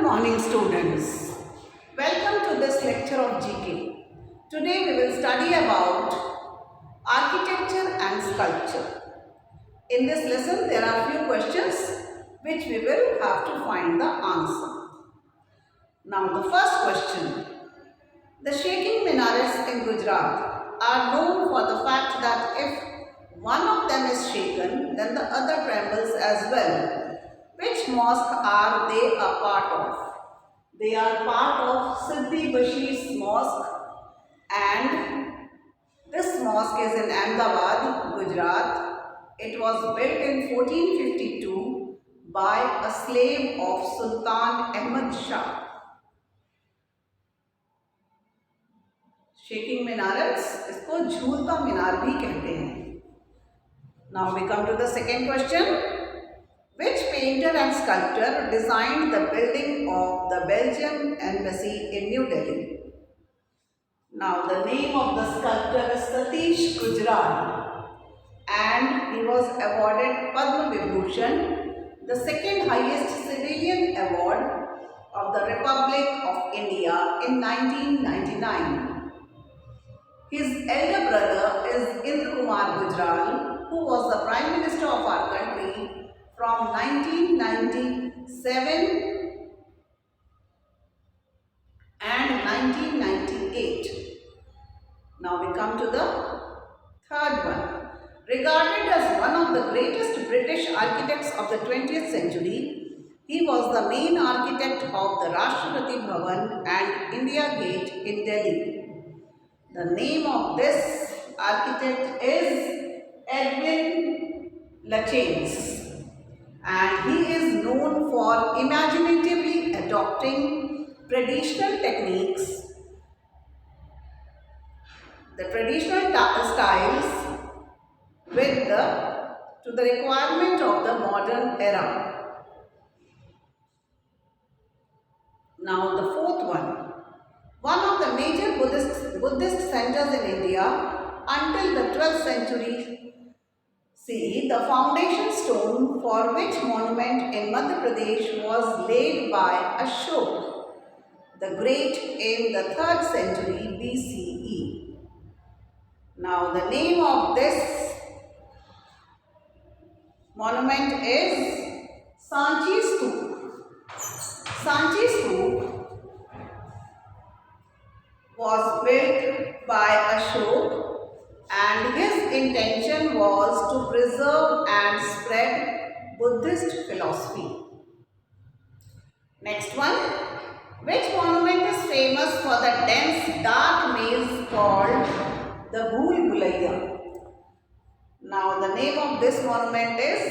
morning, students. Welcome to this lecture of GK. Today we will study about architecture and sculpture. In this lesson there are few questions which we will have to find the answer. Now the first question. The shaking minarets in Gujarat are known for the fact that if one of them is shaken, then the other trembles as well. Which mosque are they a part of? They are part of Siddhi Bashi's mosque, and this mosque is in Ahmedabad, Gujarat. It was built in 1452 by a slave of Sultan Ahmad Shah. Shaking minarets, इसको झूलता मीनार भी कहते हैं. Now we come to the second question. Which painter and sculptor designed the building of the Belgium embassy in New Delhi? Now the name of the sculptor is Satish Gujral, and he was awarded Padma Vibhushan, the second highest civilian award of the Republic of India in 1999. His elder brother is Indra Kumar Gujral, who was the Prime Minister of our country from 1997 and 1998. Now we come to the third one. Regarded as one of the greatest British architects of the 20th century, he was the main architect of the Rashtrapati Bhavan and India Gate in Delhi. The name of this architect is Edwin Lutyens, and he is known for imaginatively adopting traditional techniques, the traditional styles to the requirement of the modern era. Now the fourth one. One of the major Buddhist centers in India until the 12th century CE, the foundation stone for which monument in Madhya Pradesh was laid by Ashok the Great in the 3rd century BCE. Now the name of this monument is Sanchi Stup. Sanchi Stup was built by Ashok, and his intention was to preserve and spread Buddhist philosophy. Next one. Which monument is famous for the dense dark maze called the Bhool Bhulaiya? Now the name of this monument is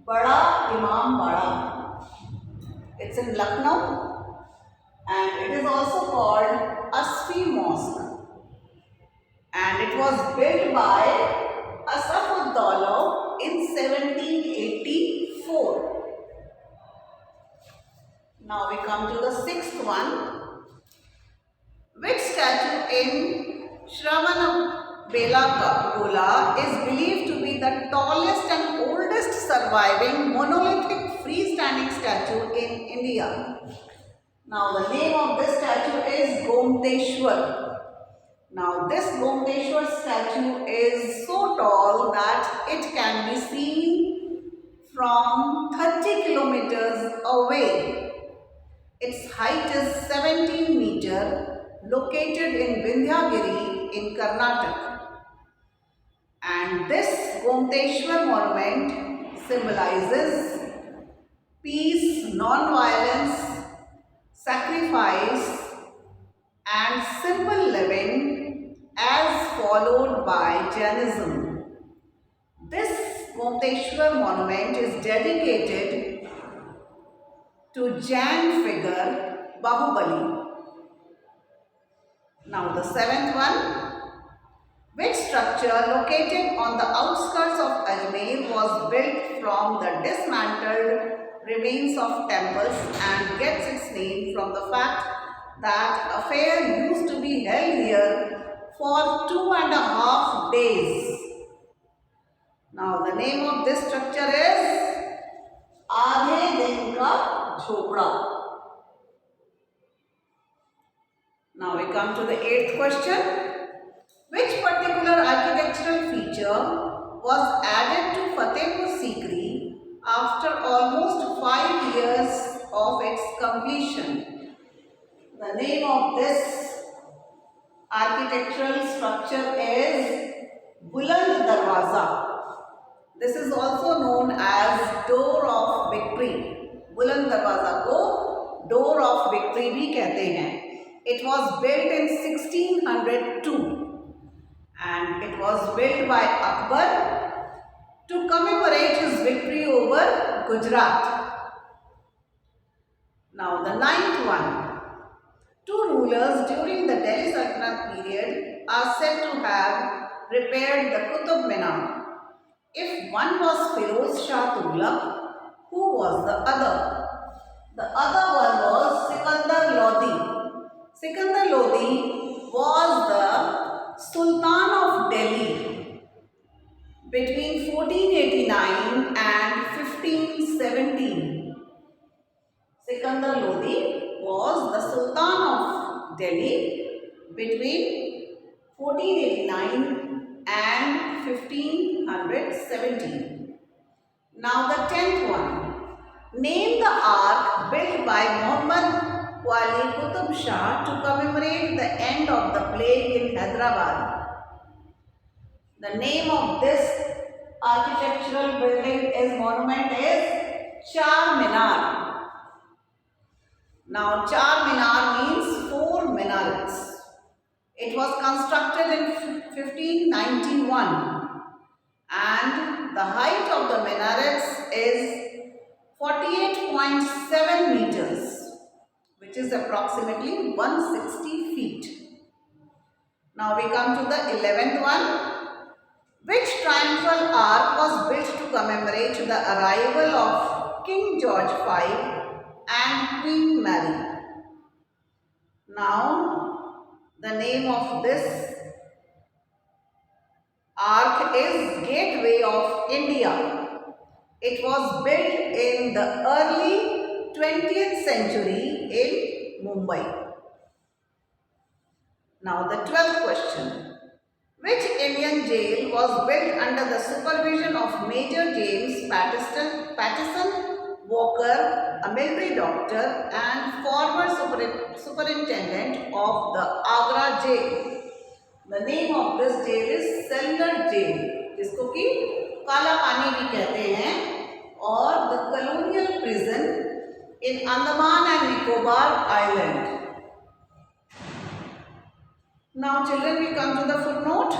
Bada Imam Bada. It's in Lucknow, and it is also called Asfi Mosque, and it was built by Asaf-ud-Daula in 1784. Now we come to the sixth one. Which statue in Shravanabelagola is believed to be the tallest and oldest surviving monolithic freestanding statue in India? Now the name of this statue is Gomteshwar. Now this Gomteshwar statue is so tall that it can be seen from 30 kilometers away. Its height is 17 meters, located in Vindhyagiri in Karnataka. And this Gomteshwar monument symbolizes peace, non-violence, sacrifice and simple living as followed by Jainism. This Gomteshwar monument is dedicated to Jain figure Bahubali. Now the seventh one. Which structure located on the outskirts of Ajmer was built from the dismantled remains of temples and gets its name from the fact that a fair used to be held here for 2.5 days. Now the name of this structure is Aadhe Din Ka Jhopda. come to the 8th question. Which particular architectural feature was added to Fatehpur Sikri after almost 5 years of its completion? The name of this architectural structure is Buland Darwaza. This is also known as Door of Victory. Buland Darwaza को Door of Victory भी कहते हैं. It was built in 1602 and it was built by Akbar to commemorate his victory over Gujarat. Now the 9th one. 2 rulers during the Delhi Sultanate period are said to have repaired the Qutub Minar. If one was Firoz Shah Tughlaq, who was the other? The other one was Sikandar Lodi. Sikandar Lodi was the Sultan of Delhi between 1489 and 1517. Sikandar Lodi was the Sultan of Delhi between 1489 and 1517. Now the 10th one. Name the ark built by Muhammad Wali Qutub Shah to commemorate the end of the plague in Hyderabad. The name of this architectural building is monument is Char Minar. Now Char Minar means 4 minarets. It was constructed in 1591 and the height of the minarets is 48.7 meters, which is approximately 160 feet. Now we come to the 11th one. Which triumphal arch was built to commemorate the arrival of King George V and Queen Mary? Now the name of this arch is Gateway of India. It was built in the early 20th century in Mumbai. Now the 12th question. Which Indian jail was built under the supervision of Major James Pattison Walker, a military doctor and former superintendent of the Agra jail? The name of this jail is Cellular Jail, जिसको कि काला पानी भी कहते हैं, और the colonial prison in Andaman and Nicobar Island. Now children, we come to the footnote.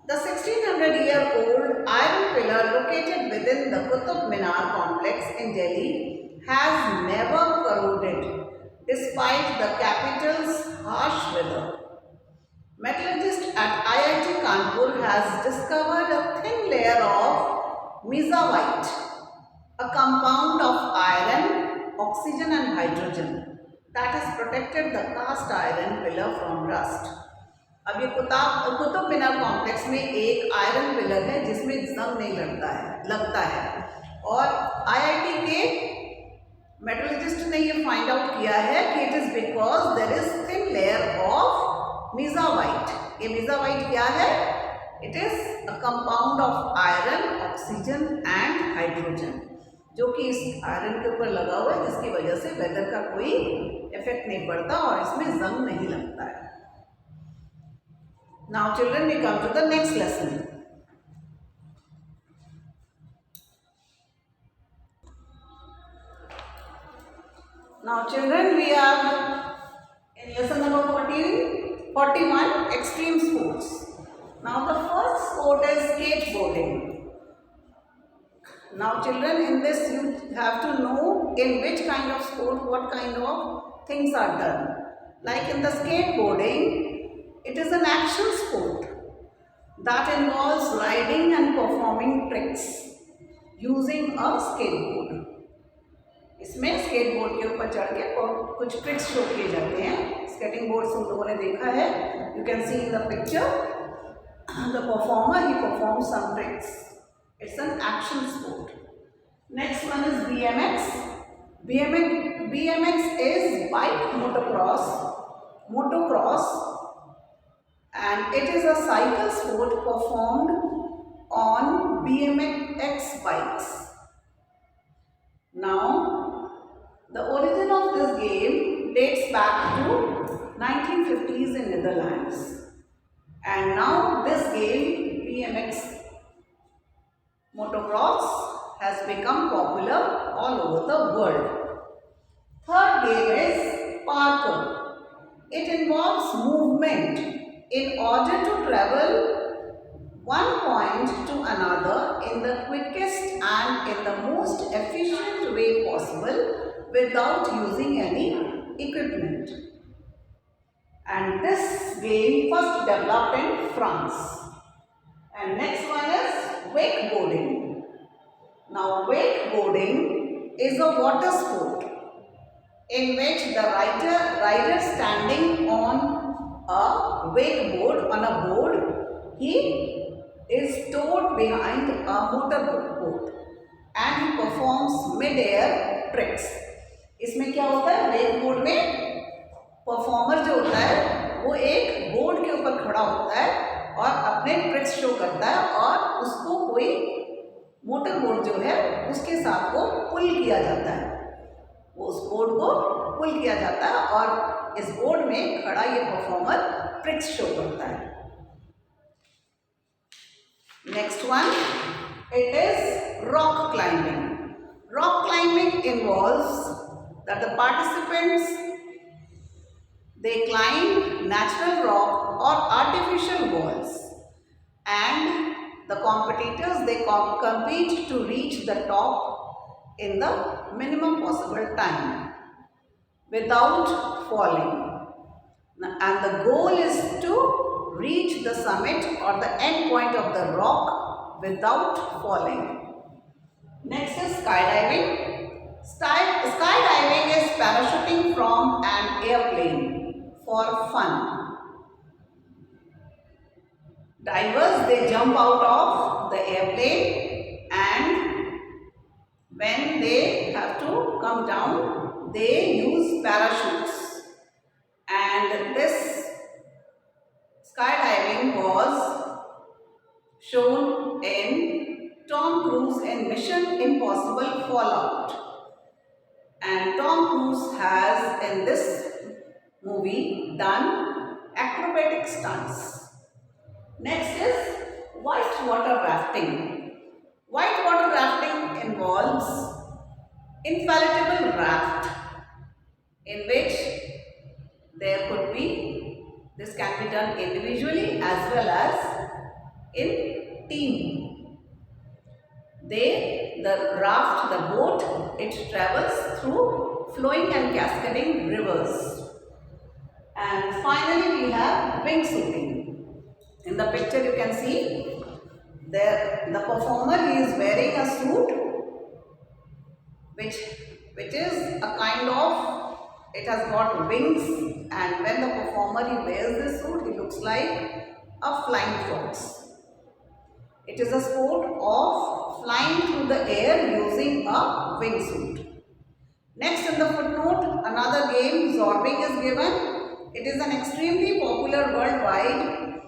The 1600-year-old iron pillar located within the Qutub Minar complex in Delhi has never corroded despite the capital's harsh weather. Metallurgist at IIT Kanpur has discovered a thin layer of mesavite, a compound of iron, oxygen and hydrogen that has protected the cast iron pillar from rust. अब ये Qutub Minar complex में एक iron pillar है जिसमें जंग नहीं लगता है और आईआईटी के मेटलर्जिस्ट ने ये फाइंड आउट किया है कि it is because there is thin layer of mesawite. ये मेसावाइट क्या है? It is a compound of iron, oxygen and hydrogen जो कि इस आयरन के ऊपर लगा हुआ है, जिसकी वजह से वेदर का कोई इफेक्ट नहीं पड़ता और इसमें जंग नहीं लगता है. Now children, we come to the next lesson. Now children, we are in lesson number 41, extreme sports. Now the first sport is skateboarding. Now children, in this you have to know in which kind of sport what kind of things are done. Like in the skateboarding, it is an action sport that involves riding and performing tricks using a skateboard. इसमें skateboard के ऊपर चढ़ के कुछ tricks show किए जाते हैं. Skating board तुम लोगों ने देखा है. You can see in the picture the performer, he performs some tricks. It's an action sport. Next one is BMX. BMX is bike motocross motocross, and it is a cycle sport performed on BMX bikes. Now, the origin of this game dates back to 1950s in Netherlands, and now this game BMX motocross has become popular all over the world. Third game is parkour. It involves movement in order to travel one point to another in the quickest and in the most efficient way possible without using any equipment. And this game first developed in France. And next one is wakeboarding. Now wakeboarding is a water sport in which the rider standing on a wakeboard, on a board, he is towed behind a motorboat and he performs mid-air tricks. इसमें क्या होता है, wakeboard में performer जो होता है वो एक बोर्ड के ऊपर खड़ा होता है और अपने ट्रिक्स शो करता है और उसको कोई मोटर बोर्ड जो है उसके साथ वो पुल किया जाता है, उस बोर्ड को पुल किया जाता है और इस बोर्ड में खड़ा ये परफॉर्मर ट्रिक्स शो करता है. Next one, it is rock climbing. Rock climbing involves that the participants they climb natural rock or artificial walls, and the competitors they compete to reach the top in the minimum possible time without falling, and the goal is to reach the summit or the end point of the rock without falling. Next is skydiving. Skydiving is parachuting from an airplane for fun. Divers they jump out of the airplane, and when they have to come down they use parachutes, and this skydiving was shown in Tom Cruise in Mission Impossible Fallout, and Tom Cruise has in this movie done acrobatic stunts. Next is whitewater rafting. Whitewater rafting involves inflatable raft in which there could be, this can be done individually as well as in team. The raft, the boat, it travels through flowing and cascading rivers. And finally we have wingsuiting. In the picture you can see there the performer, he is wearing a suit which is a kind of, it has got wings, and when the performer he wears this suit he looks like a flying fox. It is a sport of flying through the air using a wingsuit. Next in the footnote, another game, zorbing, is given. It is an extremely popular worldwide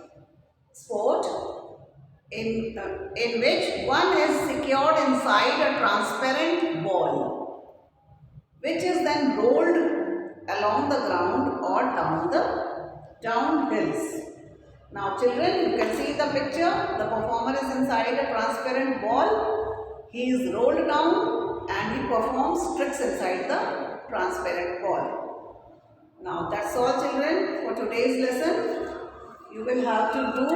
sport in which one is secured inside a transparent ball, which is then rolled along the ground or down hills. Now children, you can see the picture. The performer is inside a transparent ball. He is rolled down and he performs tricks inside the transparent ball. Now that's all children for today's lesson. You will have to do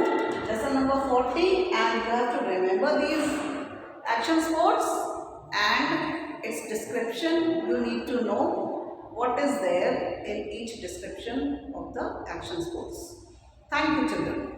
lesson number 40 and you have to remember these action sports and its description. You need to know what is there in each description of the action sports. Thank you children.